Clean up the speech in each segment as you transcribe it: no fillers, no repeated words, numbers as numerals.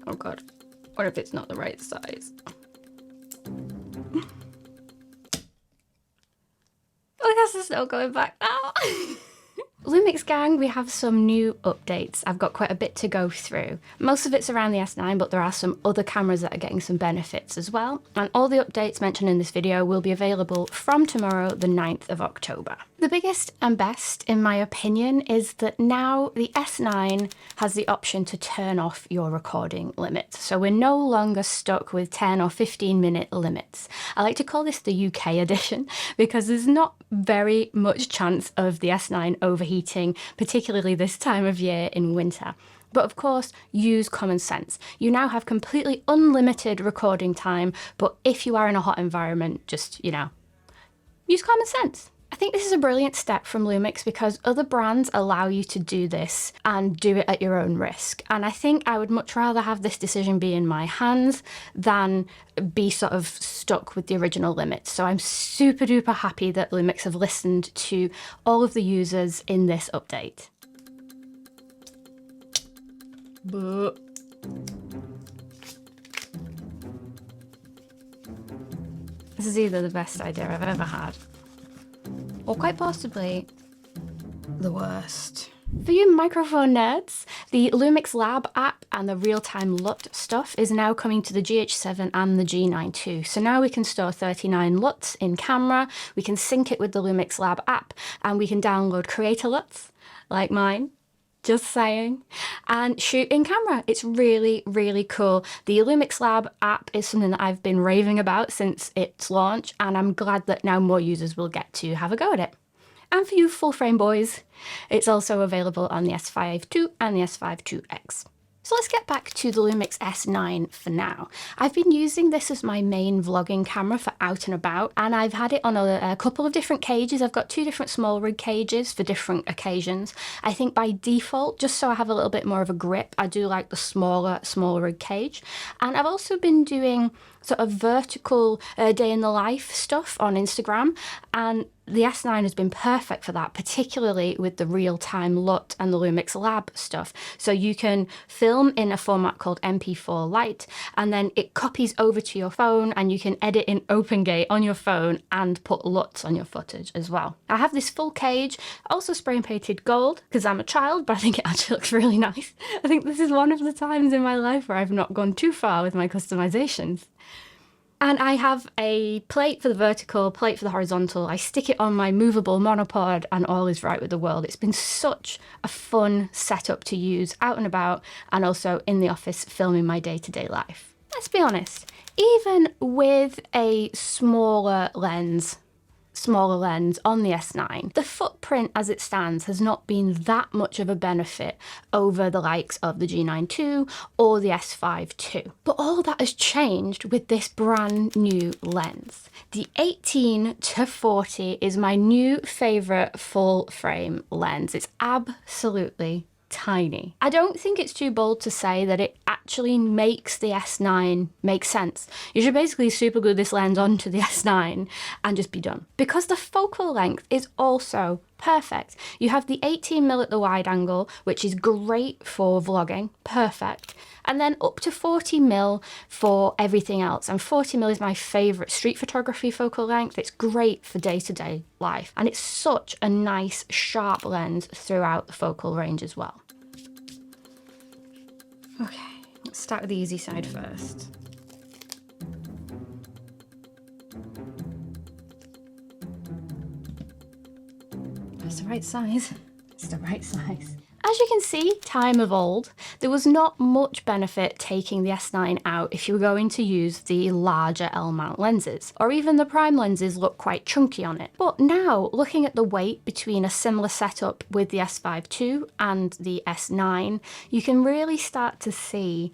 Oh God, what if it's not the right size? Oh, I guess it's not going back now. Lumix gang, we have some new updates. I've got quite a bit to go through. Most of it's around the S9, but there are some other cameras that are getting some benefits as well. And all the updates mentioned in this video will be available from tomorrow, the 9th of October. The biggest and best, in my opinion, is that now the S9 has the option to turn off your recording limit. So we're no longer stuck with 10 or 15-minute limits. I like to call this the UK edition because there's not very much chance of the S9 overheating, particularly this time of year in winter. But of course, use common sense. You now have completely unlimited recording time, but if you are in a hot environment, just, you know, use common sense. I think this is a brilliant step from Lumix because other brands allow you to do this and do it at your own risk. And I think I would much rather have this decision be in my hands than be sort of stuck with the original limits. So I'm super duper happy that Lumix have listened to all of the users in this update. But this is either the best idea I've ever had, or quite possibly the worst. For you microphone nerds, the Lumix Lab app and the real-time LUT stuff is now coming to the GH7 and the G9 too. So now we can store 39 LUTs in camera, we can sync it with the Lumix Lab app, and we can download creator LUTs, like mine, just saying, and shoot in camera. It's really, really cool. The Lumix Lab app is something that I've been raving about since its launch, and I'm glad that now more users will get to have a go at it. And for you full frame boys, it's also available on the S5 II and the S5 IIX. So let's get back to the Lumix S9 for now. I've been using this as my main vlogging camera for out and about, and I've had it on a couple of different cages. I've got two different small rig cages for different occasions. I think by default, just so I have a little bit more of a grip, I do like the smaller rig cage. And I've also been doing sort of vertical day in the life stuff on Instagram, and the S9 has been perfect for that, particularly with the real-time LUT and the Lumix Lab stuff. So you can film in a format called MP4 Lite, and then it copies over to your phone, and you can edit in OpenGate on your phone and put LUTs on your footage as well. I have this full cage, also spray and painted gold, because I'm a child, but I think it actually looks really nice. I think this is one of the times in my life where I've not gone too far with my customizations. And I have a plate for the vertical, plate for the horizontal. I stick it on my movable monopod and all is right with the world. It's been such a fun setup to use out and about, and also in the office filming my day-to-day life. Let's be honest, even with a smaller lens on the S9, the footprint as it stands has not been that much of a benefit over the likes of the G9 II or the S5 II. But all that has changed with this brand new lens. The 18-40 is my new favorite full frame lens. It's absolutely tiny. I don't think it's too bold to say that it actually makes the S9 make sense. You should basically super glue this lens onto the S9 and just be done. Because the focal length is also perfect. You have the 18mm at the wide angle, which is great for vlogging, perfect. And then up to 40mm for everything else. And 40mm is my favorite street photography focal length. It's great for day-to-day life. And it's such a nice, sharp lens throughout the focal range as well. Okay, let's start with the easy side first. It's the right size. It's the right size. As you can see, time of old, there was not much benefit taking the S9 out if you were going to use the larger L-mount lenses, or even the prime lenses look quite chunky on it. But now, looking at the weight between a similar setup with the S5 II and the S9, you can really start to see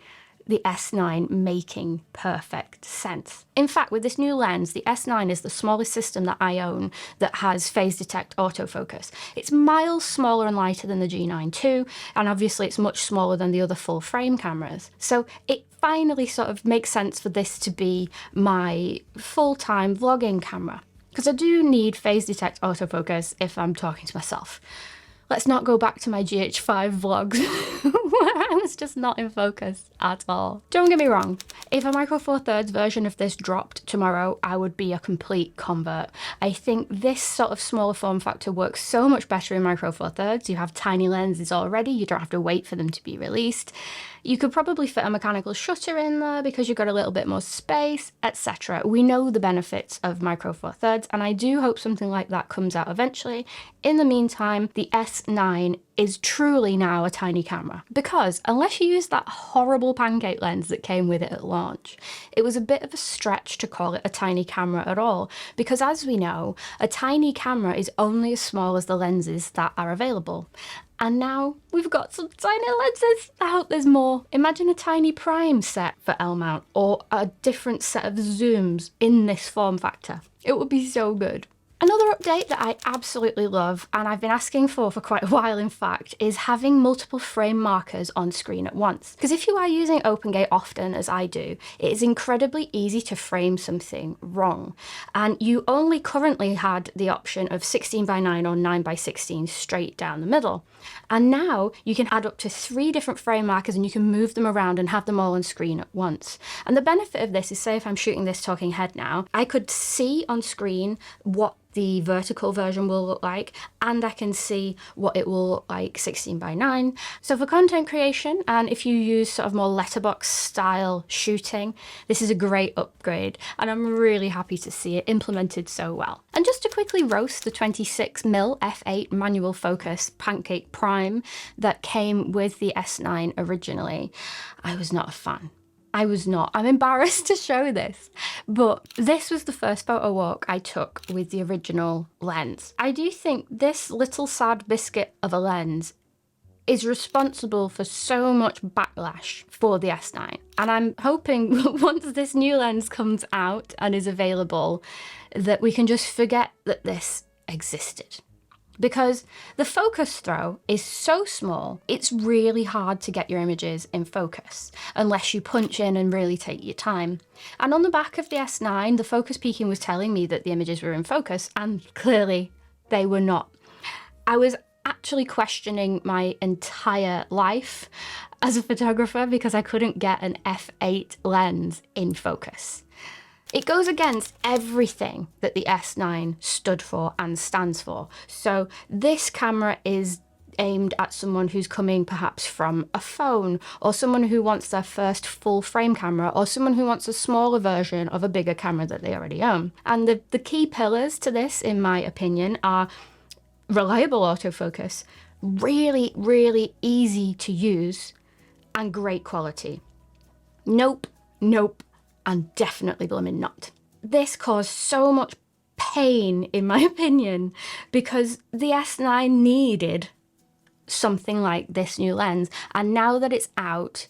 the S9 making perfect sense. In fact, with this new lens, the S9 is the smallest system that I own that has phase detect autofocus. It's miles smaller and lighter than the G9 II, and obviously it's much smaller than the other full frame cameras. So it finally sort of makes sense for this to be my full-time vlogging camera, because I do need phase detect autofocus if I'm talking to myself. Let's not go back to my GH5 vlogs where was just not in focus at all. Don't get me wrong, if a Micro Four Thirds version of this dropped tomorrow, I would be a complete convert. I think this sort of smaller form factor works so much better in Micro Four Thirds. You have tiny lenses already, you don't have to wait for them to be released. You could probably fit a mechanical shutter in there because you've got a little bit more space, etc. We know the benefits of Micro Four Thirds, and I do hope something like that comes out eventually. In the meantime, the S9 is truly now a tiny camera, because unless you use that horrible pancake lens that came with it at launch, it was a bit of a stretch to call it a tiny camera at all, because as we know, a tiny camera is only as small as the lenses that are available. And now we've got some tiny lenses. I hope there's more. Imagine a tiny prime set for L-mount, or a different set of zooms in this form factor. It would be so good. Another update that I absolutely love, and I've been asking for quite a while in fact, is having multiple frame markers on screen at once. Because if you are using OpenGate often, as I do, it is incredibly easy to frame something wrong. And you only currently had the option of 16:9 or 9:16 straight down the middle. And now you can add up to 3 different frame markers and you can move them around and have them all on screen at once. And the benefit of this is, say if I'm shooting this talking head now, I could see on screen what the vertical version will look like, and I can see what it will look like 16:9. So for content creation, and if you use sort of more letterbox style shooting, this is a great upgrade, and I'm really happy to see it implemented so well. And just to quickly roast the 26mm f8 manual focus Pancake Prime that came with the S9 originally, I was not a fan. I was not. I'm embarrassed to show this, but this was the first photo walk I took with the original lens. I do think this little sad biscuit of a lens is responsible for so much backlash for the S9. And I'm hoping once this new lens comes out and is available, that we can just forget that this existed. Because the focus throw is so small, it's really hard to get your images in focus unless you punch in and really take your time. And on the back of the S9, the focus peaking was telling me that the images were in focus, and clearly they were not. I was actually questioning my entire life as a photographer because I couldn't get an f8 lens in focus. It goes against everything that the S9 stood for and stands for. So this camera is aimed at someone who's coming perhaps from a phone, or someone who wants their first full frame camera, or someone who wants a smaller version of a bigger camera that they already own. And the key pillars to this, in my opinion, are reliable autofocus, really, really easy to use, and great quality. Nope, nope, and definitely blooming not. This caused so much pain, in my opinion, because the S9 needed something like this new lens, and now that it's out,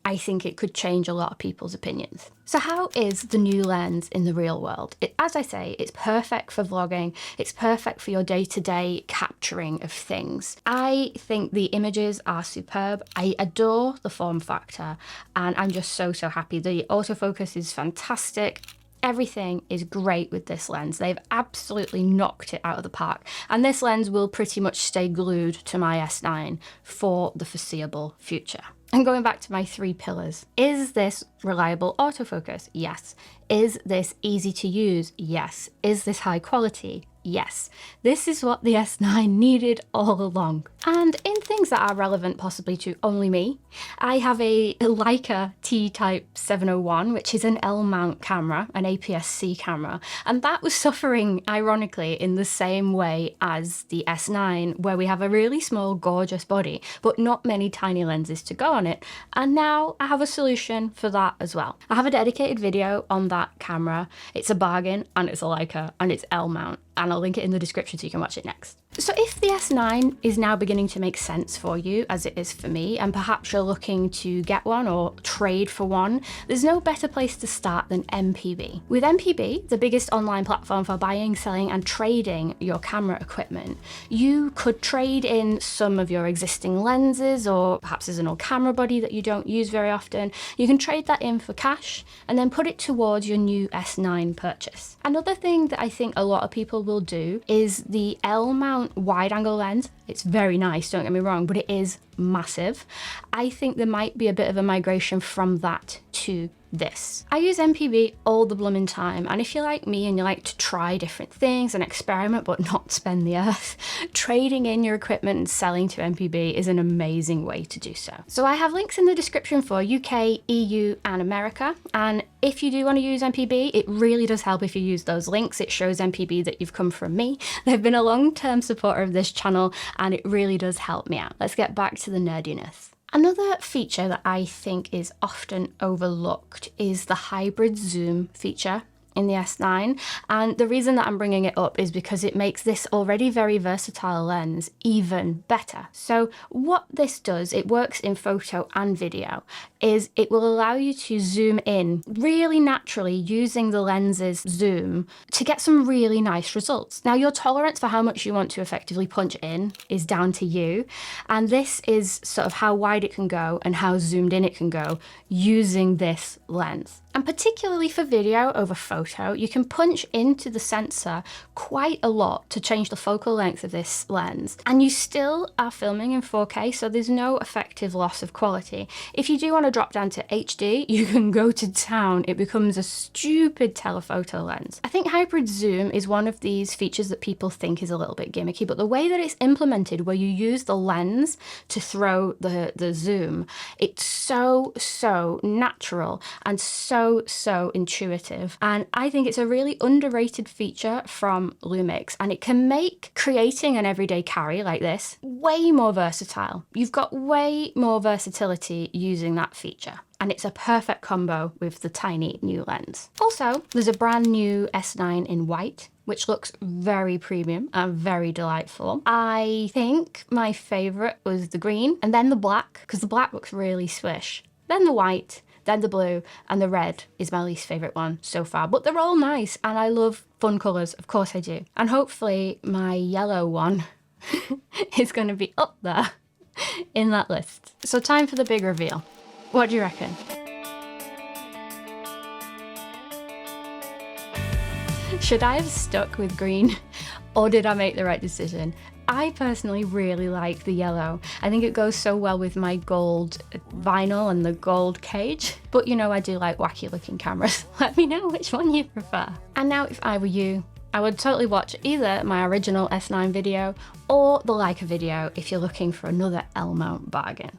I think it could change a lot of people's opinions. So how is the new lens in the real world? As I say, it's perfect for vlogging, it's perfect for your day-to-day capturing of things. I think the images are superb, I adore the form factor, and I'm just so happy. The autofocus is fantastic. Everything is great with this lens. They've absolutely knocked it out of the park. And this lens will pretty much stay glued to my S9 for the foreseeable future. And going back to my 3 pillars, is this reliable autofocus? Yes. Is this easy to use? Yes. Is this high quality? Yes. This is what the S9 needed all along. And in things that are relevant possibly to only me, I have a Leica T-Type 701, which is an L-mount camera, an APS-C camera, and that was suffering, ironically, in the same way as the S9, where we have a really small, gorgeous body, but not many tiny lenses to go on it. And now I have a solution for that as well. I have a dedicated video on that camera. It's a bargain, and it's a Leica, and it's L-mount, and I'll link it in the description so you can watch it next. So if the S9 is now beginning to make sense for you, as it is for me, and perhaps you're looking to get one or trade for one, there's no better place to start than MPB. With MPB, the biggest online platform for buying, selling, and trading your camera equipment, you could trade in some of your existing lenses, or perhaps there's an old camera body that you don't use very often. You can trade that in for cash and then put it towards your new S9 purchase. Another thing that I think a lot of people will do is the L-mount wide-angle lens It's very nice, don't get me wrong, but it is massive. I think there might be a bit of a migration from that to this. I use MPB all the blooming time, and if you're like me and you like to try different things and experiment but not spend the earth, trading in your equipment and selling to MPB is an amazing way to do so. So I have links in the description for UK, EU and America, and if you do want to use MPB, it really does help if you use those links. It shows MPB that you've come from me. They've been a long-term supporter of this channel and it really does help me out. Let's get back to the nerdiness. Another feature that I think is often overlooked is the hybrid zoom feature in the S9, and the reason that I'm bringing it up is because it makes this already very versatile lens even better. So what this does, it works in photo and video, is it will allow you to zoom in really naturally using the lens's zoom to get some really nice results. Now, your tolerance for how much you want to effectively punch in is down to you, and this is sort of how wide it can go and how zoomed in it can go using this lens. And particularly for video over photo, you can punch into the sensor quite a lot to change the focal length of this lens. And you still are filming in 4K, so there's no effective loss of quality. If you do want to drop down to HD, you can go to town. It becomes a stupid telephoto lens. I think hybrid zoom is one of these features that people think is a little bit gimmicky, but the way that it's implemented, where you use the lens to throw the zoom, it's so natural and so intuitive, and I think it's a really underrated feature from Lumix, and it can make creating an everyday carry like this way more versatile. You've got way more versatility using that feature, and it's a perfect combo with the tiny new lens. Also, there's a brand new S9 in white, which looks very premium and very delightful. I think my favorite was the green, and then the black, because the black looks really swish, then the white, then the blue, and the red is my least favorite one so far, but they're all nice and I love fun colors, of course I do. And hopefully my yellow one is going to be up there in that list. So time for the big reveal. What do you reckon? Should I have stuck with green, or did I make the right decision? I personally really like the yellow. I think it goes so well with my gold vinyl and the gold cage. But you know, I do like wacky looking cameras. Let me know which one you prefer. And now, if I were you, I would totally watch either my original S9 video or the Leica video if you're looking for another L mount bargain.